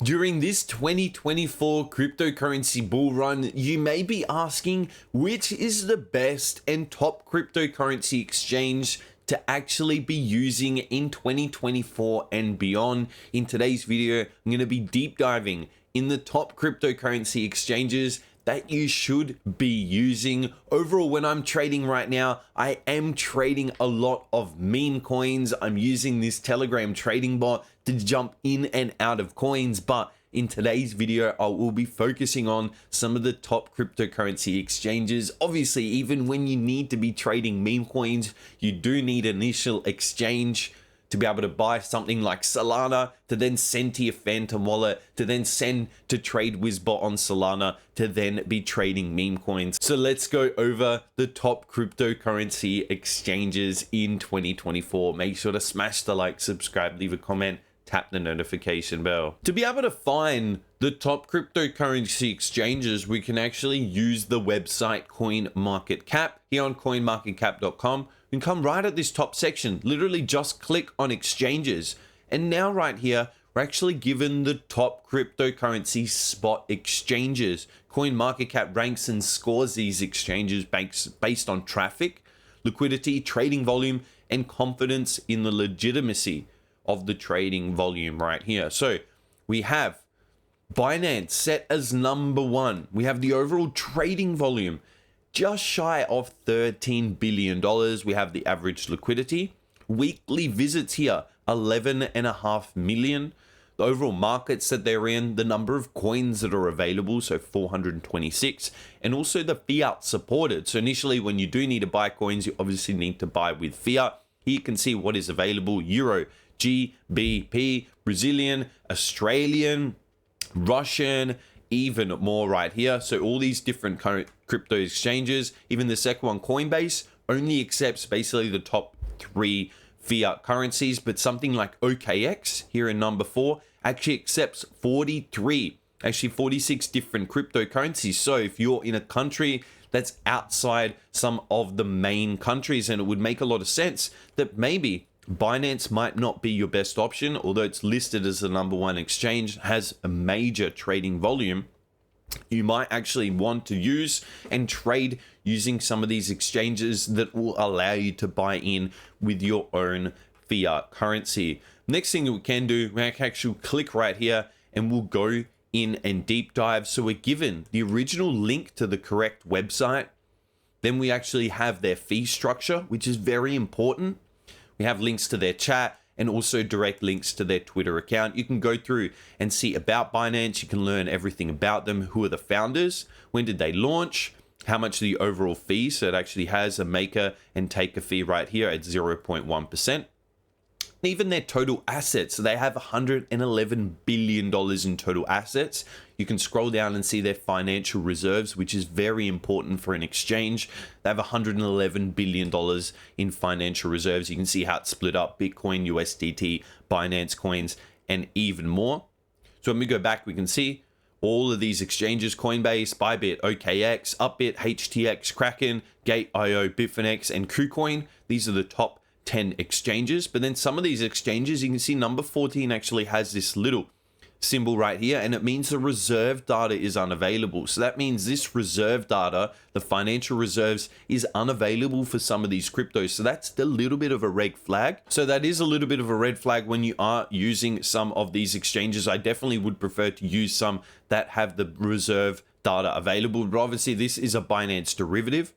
During this 2024 cryptocurrency bull run, you may be asking which is the best and top cryptocurrency exchange to actually be using in 2024 and beyond. In today's video, I'm going to be deep diving in the top cryptocurrency exchanges that you should be using. Overall, when I'm trading right now, I am trading a lot of meme coins. I'm using this Telegram trading bot to jump in and out of coins, but in today's video, I will be focusing on some of the top cryptocurrency exchanges. Obviously, even when you need to be trading meme coins, you do need an initial exchange to be able to buy something like Solana, to then send to your Phantom wallet, to then send to TradeWizBot on Solana, to then be trading meme coins. So let's go over the top cryptocurrency exchanges in 2024. Make sure to smash the like, subscribe, leave a comment, tap the notification bell. To be able to find the top cryptocurrency exchanges, we can actually use the website CoinMarketCap. Here on coinmarketcap.com, you can come right at this top section, literally just click on exchanges. And now right here, we're actually given the top cryptocurrency spot exchanges. CoinMarketCap ranks and scores these exchanges based on traffic, liquidity, trading volume, and confidence in the legitimacy of the trading volume right here. So we have Binance set as number one. We have the overall trading volume just shy of $13 billion. We have the average liquidity. Weekly visits here, 11.5 million. The overall markets that they're in, the number of coins that are available, so 426, and also the fiat supported. So initially, when you do need to buy coins, you obviously need to buy with fiat. Here you can see what is available: Euro, GBP, Brazilian, Australian, Russian, even more right here. So all these different current crypto exchanges, even the second one, Coinbase, only accepts basically the top 3 fiat currencies, but something like OKX here in number 4 actually accepts 46 different cryptocurrencies. So if you're in a country that's outside some of the main countries, and it would make a lot of sense that maybe Binance might not be your best option, although it's listed as the number 1 exchange, has a major trading volume. You might actually want to use and trade using some of these exchanges that will allow you to buy in with your own fiat currency. Next thing that we can do, we can actually click right here and we'll go in and deep dive. So we're given the original link to the correct website. Then we actually have their fee structure, which is very important. We have links to their chat and also direct links to their Twitter account. You can go through and see about Binance. You can learn everything about them. Who are the founders? When did they launch? How much the overall fee? So it actually has a maker and taker fee right here at 0.1%. Even their total assets. So they have $111 billion in total assets. You can scroll down and see their financial reserves, which is very important for an exchange. They have $111 billion in financial reserves. You can see how it's split up: Bitcoin, USDT, Binance coins, and even more. So when we go back, we can see all of these exchanges: Coinbase, Bybit, OKX, Upbit, HTX, Kraken, Gate.io, Bitfinex, and KuCoin. These are the top 10 exchanges. But then some of these exchanges, you can see number 14 actually has this little symbol right here, and it means the reserve data is unavailable. So that means this reserve data, the financial reserves, is unavailable for some of these cryptos. So that's a little bit of a red flag. So that is a little bit of a red flag when you are using some of these exchanges. I definitely would prefer to use some that have the reserve data available. But obviously this is a Binance derivative,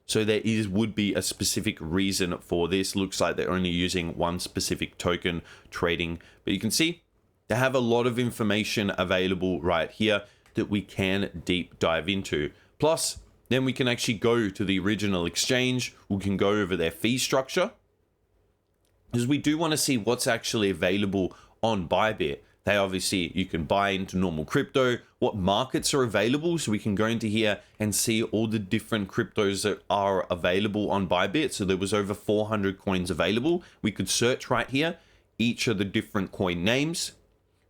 so there would be a specific reason for this. Looks like they're only using one specific token trading, but you can see they have a lot of information available right here that we can deep dive into. Plus, then we can actually go to the original exchange. We can go over their fee structure, because we do want to see what's actually available on Bybit. They obviously, you can buy into normal crypto, what markets are available. So we can go into here and see all the different cryptos that are available on Bybit. So there was over 400 coins available. We could search right here, each of the different coin names.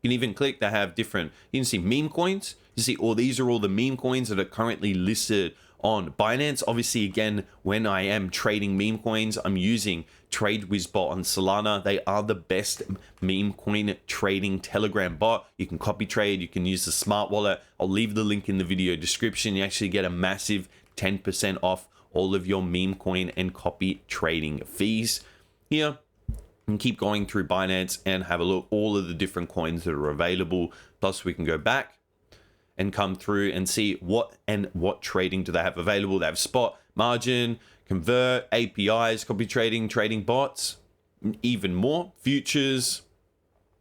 You can even click, they have different, you can see meme coins. You see, these are all the meme coins that are currently listed on Binance. Obviously, again, when I am trading meme coins, I'm using TradeWizBot on Solana. They are the best meme coin trading Telegram bot. You can copy trade, you can use the smart wallet. I'll leave the link in the video description. You actually get a massive 10% off all of your meme coin and copy trading fees here. And keep going through Binance and have a look all of the different coins that are available. Plus, we can go back and come through and see what trading do they have available. They have spot, margin, convert, APIs, copy trading, trading bots, even more, futures.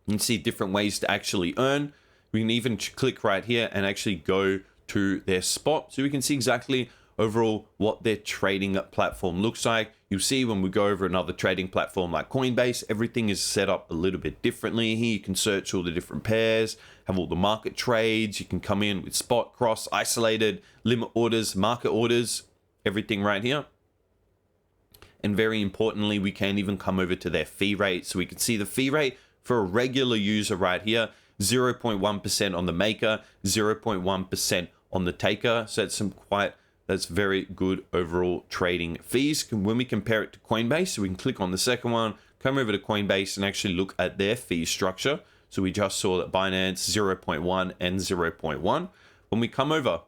You can see different ways to actually earn. We can even click right here and actually go to their spot, so we can see exactly overall what their trading platform looks like. You'll see when we go over another trading platform like Coinbase, everything is set up a little bit differently. Here you can search all the different pairs, have all the market trades. You can come in with spot, cross, isolated, limit orders, market orders, everything right here. And very importantly, we can even come over to their fee rate. So we can see the fee rate for a regular user right here, 0.1% on the maker, 0.1% on the taker. So that's very good overall trading fees. When we compare it to Coinbase, so we can click on the second one, come over to Coinbase and actually look at their fee structure. So we just saw that Binance 0.1 and 0.1. When we come over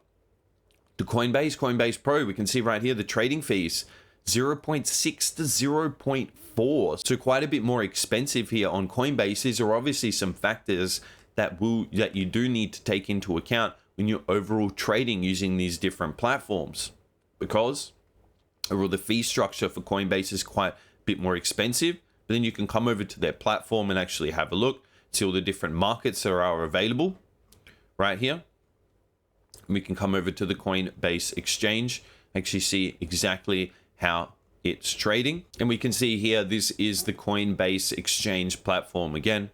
to Coinbase Pro, we can see right here the trading fees, 0.6 to 0.4. So quite a bit more expensive here on Coinbase. These are obviously some factors that you do need to take into account when you're overall trading using these different platforms, because overall the fee structure for Coinbase is quite a bit more expensive. But then you can come over to their platform and actually have a look, see all the different markets that are available right here. We can come over to the Coinbase exchange, actually see exactly how it's trading. And we can see here, this is the Coinbase exchange platform. Again,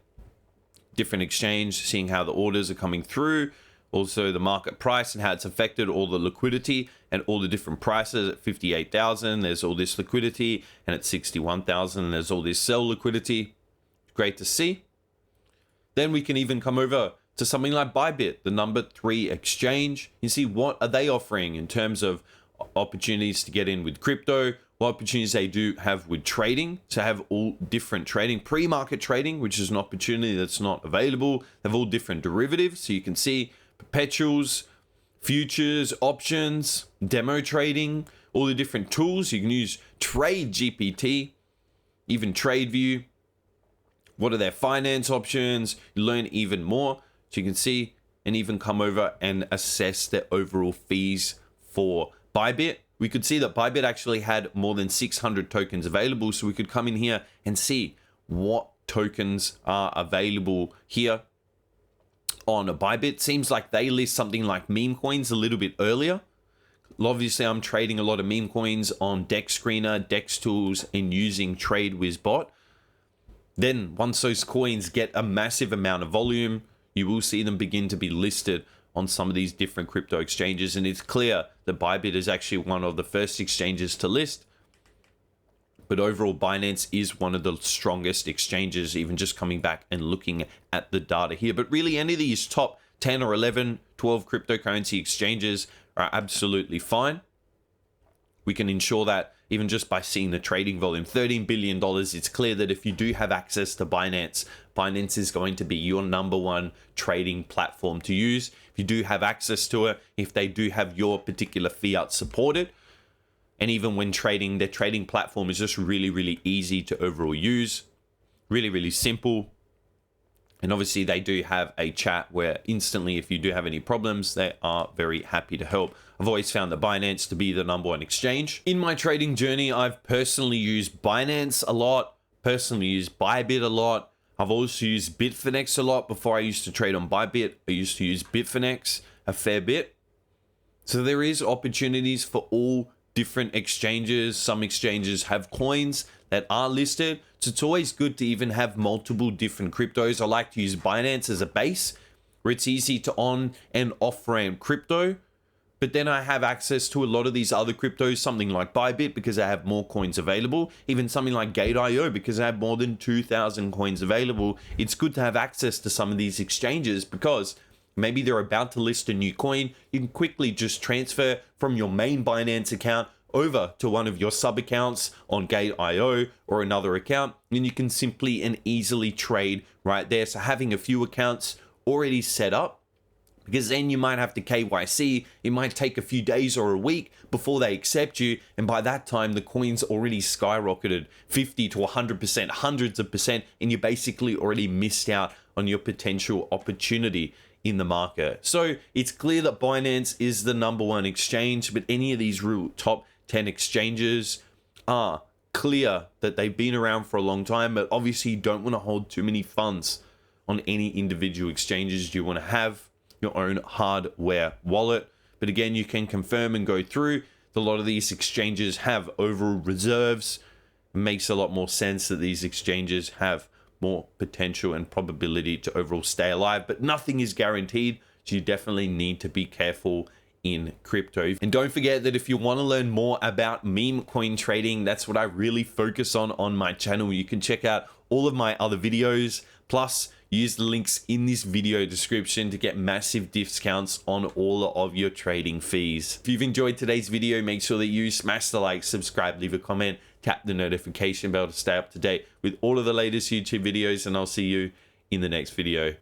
different exchange, seeing how the orders are coming through, also the market price and how it's affected all the liquidity and all the different prices. At 58,000, there's all this liquidity, and at 61,000, there's all this sell liquidity. Great to see. Then we can even come over to something like Bybit, the number 3 exchange. You see what are they offering in terms of opportunities to get in with crypto, what opportunities they do have with trading. So have all different trading, pre-market trading, which is an opportunity that's not available. They have all different derivatives, so you can see perpetuals, futures, options, demo trading, all the different tools. You can use Trade GPT, even TradeView. What are their finance options? You learn even more. So you can see and even come over and assess their overall fees for Bybit. We could see that Bybit actually had more than 600 tokens available. So we could come in here and see what tokens are available here on a Bybit. Seems like they list something like Memecoins a little bit earlier. Obviously, I'm trading a lot of meme coins on Dex Screener, Dex Tools, and using TradeWizBot. Then once those coins get a massive amount of volume, you will see them begin to be listed on some of these different crypto exchanges. And it's clear that Bybit is actually one of the first exchanges to list. But overall, Binance is one of the strongest exchanges, even just coming back and looking at the data here. But really, any of these top 10 or 11, 12 cryptocurrency exchanges are absolutely fine. We can ensure that even just by seeing the trading volume, $13 billion, it's clear that if you do have access to Binance, Binance is going to be your number one trading platform to use. If you do have access to it, if they do have your particular fiat supported, and even when trading, their trading platform is just really, really easy to overall use. Really, really simple. And obviously they do have a chat where instantly, if you do have any problems, they are very happy to help. I've always found that Binance to be the number one exchange. In my trading journey, I've personally used Binance a lot, personally used Bybit a lot. I've also used Bitfinex a lot. Before I used to trade on Bybit, I used to use Bitfinex a fair bit. So there is opportunities for all different exchanges. Some exchanges have coins that are listed. So it's always good to even have multiple different cryptos. I like to use Binance as a base where it's easy to on and off ramp crypto. But then I have access to a lot of these other cryptos, something like Bybit because I have more coins available, even something like Gate.io because I have more than 2,000 coins available. It's good to have access to some of these exchanges because maybe they're about to list a new coin, you can quickly just transfer from your main Binance account over to one of your sub accounts on Gate.io or another account, and you can simply and easily trade right there. So having a few accounts already set up, because then you might have to KYC, it might take a few days or a week before they accept you, and by that time the coin's already skyrocketed 50 to 100%, hundreds of percent, and you basically already missed out on your potential opportunity in the market. So it's clear that Binance is the #1 exchange, but any of these real top 10 exchanges are clear that they've been around for a long time, but obviously you don't want to hold too many funds on any individual exchanges. You want to have your own hardware wallet. But again, you can confirm and go through that a lot of these exchanges have overall reserves. It makes a lot more sense that these exchanges have more potential and probability to overall stay alive, but nothing is guaranteed, so you definitely need to be careful in crypto. And don't forget that if you want to learn more about meme coin trading, that's what I really focus on my channel. You can check out all of my other videos, plus use the links in this video description to get massive discounts on all of your trading fees. If you've enjoyed today's video, make sure that you smash the like, subscribe, leave a comment, tap the notification bell to stay up to date with all of the latest YouTube videos, and I'll see you in the next video.